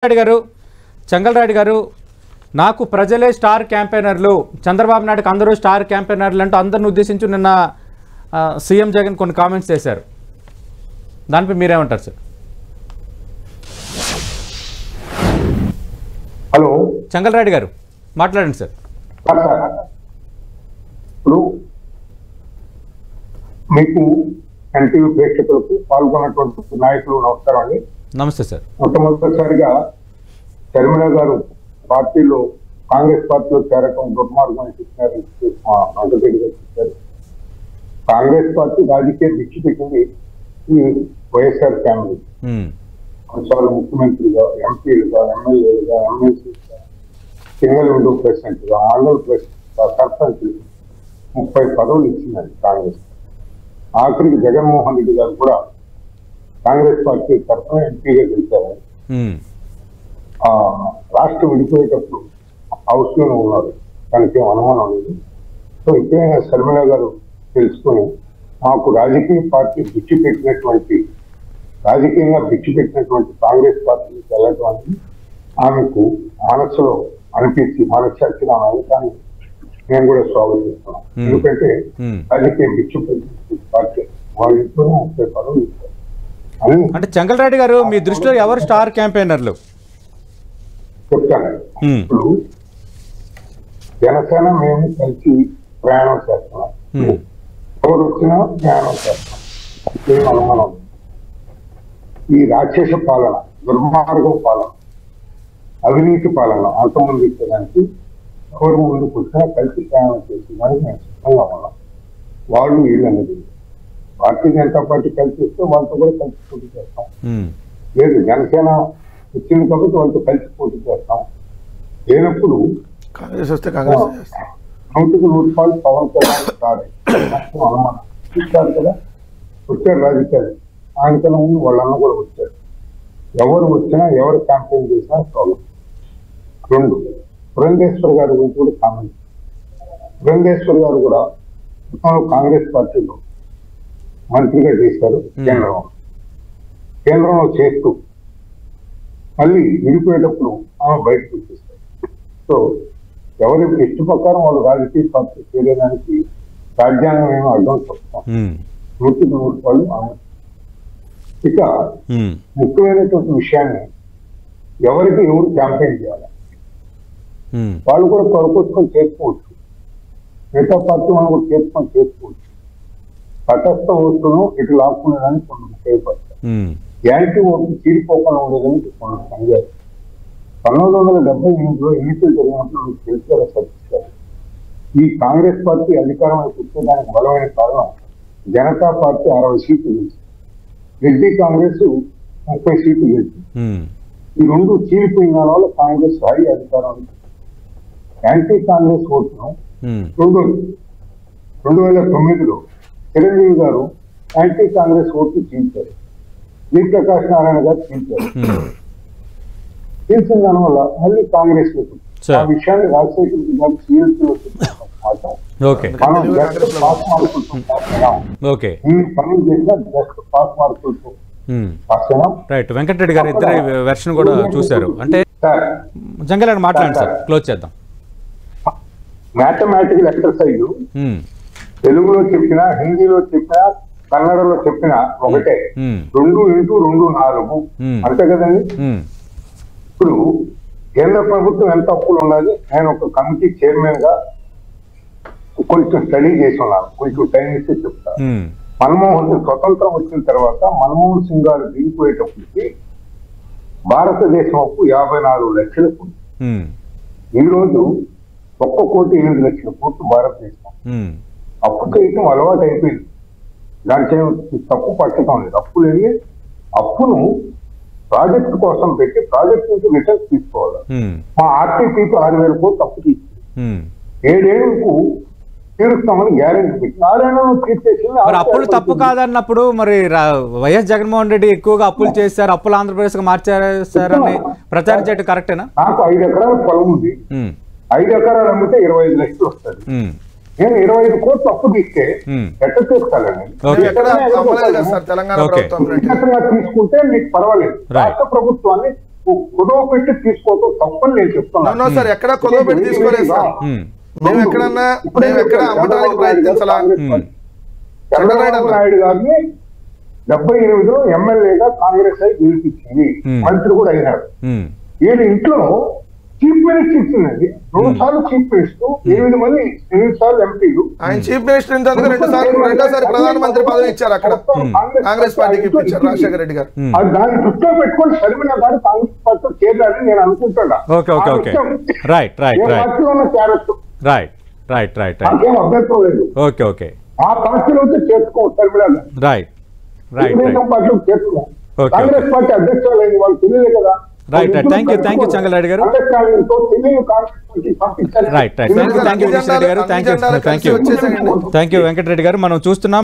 చెంగల్రాయుడు గారు నాకు ప్రజలే స్టార్ క్యాంపెయినర్లు చంద్రబాబు నాయుడుకి అందరూ స్టార్ క్యాంపెయినర్లు అంటూ అందరిని ఉద్దేశించి నిన్న సీఎం జగన్ కొన్ని కామెంట్స్ చేశారు. దానిపై మీరేమంటారు సార్? హలో చెంగల్రాయుడు గారు మాట్లాడండి సార్. ఇప్పుడు మీకు ఎన్టీవీ ప్రేక్షకులకు పాల్గొన్నటువంటి నాయకులు నమస్కారం అండి. నమస్తే సార్. మొట్టమొదటిసారిగా షర్మిల గారు పార్టీలో కాంగ్రెస్ పార్టీలో చేరటం దుర్మార్గం చెప్పారు. కాంగ్రెస్ పార్టీ రాజకీయ భిక్ష పెట్టింది ఈ వైఎస్ఆర్ ఫ్యామిలీ. కొన్నిసార్లు ముఖ్యమంత్రిగా, ఎంపీలుగా, ఎమ్మెల్యేలుగా, ఎమ్మెల్సీగా, సింగిల్ విండో ప్రెసిడెంట్గా, ఆంధ్ర ప్రెసిడెంట్గా, సర్పంచ్ 30 పదవులు ఇచ్చిందండి కాంగ్రెస్. ఆఖరికి జగన్మోహన్ రెడ్డి గారు కూడా కాంగ్రెస్ పార్టీ తరఫున ఎంపీగా గెలిచారు. రాష్ట్రం విడిపోయేటప్పుడు హౌస్ లోనే ఉన్నారు, దానికి అనుమానం లేదు. సో ఇప్పుడైనా శర్మిల గారు తెలుసుకొని మాకు రాజకీయంగా భిక్ష పెట్టినటువంటి కాంగ్రెస్ పార్టీకి వెళ్ళటం అనేది ఆమెకు మనసులో అనిపించి మనస్సాక్షిగా కానీ నేను కూడా స్వాగతిస్తున్నాను. ఎందుకంటే రాజకీయ భిక్ష పెట్టిన పార్టీ వాళ్ళ ఇంట్లోనే 30 పదవులు ఇస్తారు. అంటే చెంగల్రాయుడు గారు మీ దృష్టిలో ఎవరు స్టార్ క్యాంపెయినర్లు చెప్తాను. ఇప్పుడు జనసేన మేము కలిసి ప్రయాణం చేస్తున్నాం, ఎవరు వచ్చినా ప్రయాణం చేస్తాం. ఏం అనుమానం. ఈ రాక్షస పాలన, దుర్మార్గం పాలన, అవినీతి పాలన అంతమంది ఇచ్చడానికి ఎవరు ముందుకు వచ్చినా కలిసి ప్రయాణం చేసేదానికి మేము సిద్ధంగా ఉన్నాం. వాళ్ళు వీళ్ళనేది భారతీయ జనతా పార్టీ కలిసి వస్తే వాళ్ళతో కూడా కలిసి పోటీ చేస్తాం. లేదు జనసేన వచ్చింది కాబట్టి వాళ్ళతో కలిసి పోటీ చేస్తాం. లేనప్పుడు కాంగ్రెస్ వస్తే కాంగ్రెస్ 100కి 100 పవన్ కళ్యాణ్ అనుమానం చూస్తారు కదా. వచ్చారు రాజకీయాలు, ఆయనకన్నా ముందు వాళ్ళన్న కూడా వచ్చారు. ఎవరు వచ్చినా ఎవరు క్యాంపెయిన్ చేసినా ప్రాబ్లం. 2 పురంధేశ్వర్ గారి గురించి కూడా కామెంట్. పురంధేశ్వర్ గారు కూడా కాంగ్రెస్ పార్టీలో మంత్రిగా చేశారు. కేంద్రంలో చేస్తూ మళ్ళీ విడిపోయేటప్పుడు ఆమె బయటకు వచ్చేస్తారు. సో ఎవరి ఇష్ట ప్రకారం వాళ్ళు రాజకీయ పార్టీ చేరేదానికి రాజ్యాంగం ఏమో అర్థం చెప్తాం. 100కి 100 ఆమె. ఇక ముఖ్యమైనటువంటి విషయాన్ని ఎవరికి ఎవరు క్యాంపెయిన్ చేయాలి వాళ్ళు కూడా త్వరకొచ్చుకొని చేసుకోవచ్చు. మిగతా పార్టీ మనం కూడా చేసుకోవచ్చు. తటస్థ ఓట్లను ఇటు లాక్కునేదానికి కొన్ని ఉపయోగపడతాయి. యాంటీ ఓట్లు చీరిపోకుండా ఉండేదని కొన్ని సంజాయి. 1978లో ఎన్నికలు జరిగినప్పుడు మీకు తెలిసారా సత్తిస్తారు. ఈ కాంగ్రెస్ పార్టీ అధికారం వచ్చేదానికి బలమైన కారణం జనతా పార్టీ 60 సీట్లు గెలిచింది, రెడ్డి కాంగ్రెస్ 30 సీట్లు గెలిచింది. ఈ 2 చీలిపోయిన వల్ల కాంగ్రెస్ భారీ అధికారం. యాంటీ కాంగ్రెస్ ఓట్ను 2009లో చిరంజీవి గారు యాంటీ కాంగ్రెస్ ఓట్లు చీల్చారు. వి ప్రకాష్ నారాయణ గారు చీల్చారు. చీల్చిన దానివల్ల మళ్ళీ కాంగ్రెస్ ఆ విషయాన్ని రాజశేఖర రెడ్డి గారు సీఎల్సీలో మనం జస్ట్ పాస్ మార్కులతో రైట్. వెంకటరెడ్డి గారు ఇద్దరు వెర్షన్ కూడా చూశారు. అంటే జంగల్రాయుడు మాట్లాడండి సార్, క్లోజ్ చేద్దాం. మ్యాథమెటికల్ ఎక్సర్సైజ్ తెలుగులో చెప్పినా, హిందీలో చెప్పినా, కన్నడలో చెప్పినా ఒకటే. 2 × 2 4 అంతే కదండి. ఇప్పుడు కేంద్ర ప్రభుత్వం ఎంత అప్పులు ఉన్నది నేను ఒక కమిటీ చైర్మన్ గా కొంచెం స్టడీ చేసి ఉన్నాను. కొంచెం టైం ఇస్తే చెప్తాను. మన్మోహన్ సింగ్ స్వతంత్రం వచ్చిన తర్వాత మన్మోహన్ సింగ్ గారు దిగిపోయేటప్పటికి భారతదేశం అప్పు 54 లక్షల కోట్లు. ఈరోజు 1,08,00,000 కోట్లు భారతదేశం. అప్పు చేయటం అలవాటు అయిపోయింది. దాంట్లో తప్పు పట్టడం లేదు. అప్పులు వెళ్ళి అప్పును ప్రాజెక్ట్ కోసం పెట్టి ప్రాజెక్ట్ నుంచి రిటర్న్స్ తీసుకోవాలి. మా ఆర్టీపీకి 6,000 కోట్లు అప్పు తీసుకుంది. 7 ఏళ్లకు తీరుస్తామని గ్యారెంటీ పెట్టి 6 ఏళ్లలో తీర్చేసి అప్పులు తప్పు కాదన్నప్పుడు మరి వైఎస్ జగన్మోహన్ రెడ్డి ఎక్కువగా అప్పులు చేశారు, అప్పులు ఆంధ్రప్రదేశ్ గా మార్చారని ప్రచారం చేయడం కరెక్టేనా? నాకు 5 ఎకరాల పొలం ఉంది. 5 ఎకరాలు అమ్మితే 25 లక్షలు వస్తుంది. నేను 25 కోట్లు అప్పు తీస్తే ఎట్లా తీసుకోవాలండి? తీసుకుంటే మీకు పర్వాలేదు. రాష్ట్ర ప్రభుత్వాన్ని కుదవ పెట్టి తీసుకోవడం తప్పని నేను చెప్తున్నాను. సార్ ఎక్కడ కుదవ పెట్టి తీసుకోలేదు సార్. మేము ఎక్కడన్నా ఎక్కడ అమ్మటానికి ప్రయత్నించాలా? చంద్రబాబు నాయుడు గారిని 78లో ఎమ్మెల్యేగా కాంగ్రెస్ అయి గెలిపించింది, మంత్రి కూడా అయినాడు. వీళ్ళ ఇంట్లో చీఫ్ మినిస్టర్ ఇచ్చిందండి, 2 సార్లు చీఫ్ మినిస్టర్, 8 సార్లు ఎంపీలు. ఆయన చీఫ్ మినిస్టర్ రెండోసారి ప్రధానమంత్రి పదవి ఇచ్చారు అక్కడ, కాంగ్రెస్ పార్టీకి ఇప్పించారు రాజశేఖర రెడ్డి గారు. దాన్ని దృష్టిలో పెట్టుకొని షర్మిల గారు కాంగ్రెస్ పార్టీలో చేరారని నేను అనుకుంటున్నా. నాకేం అభ్యంతరం లేదు. ఆ పార్టీలో చేర్చుకోవచ్చు షర్మిల గారు, తెలుగుదేశం పార్టీలో చేర్చుకో. కాంగ్రెస్ పార్టీ అధ్యక్షులు వాళ్ళు తెలియదు కదా. థ్యాంక్ యూ చెంగలరెడ్డి గారు. థ్యాంక్ యూ వెంకటరెడ్డి గారు. మనం చూస్తున్నాం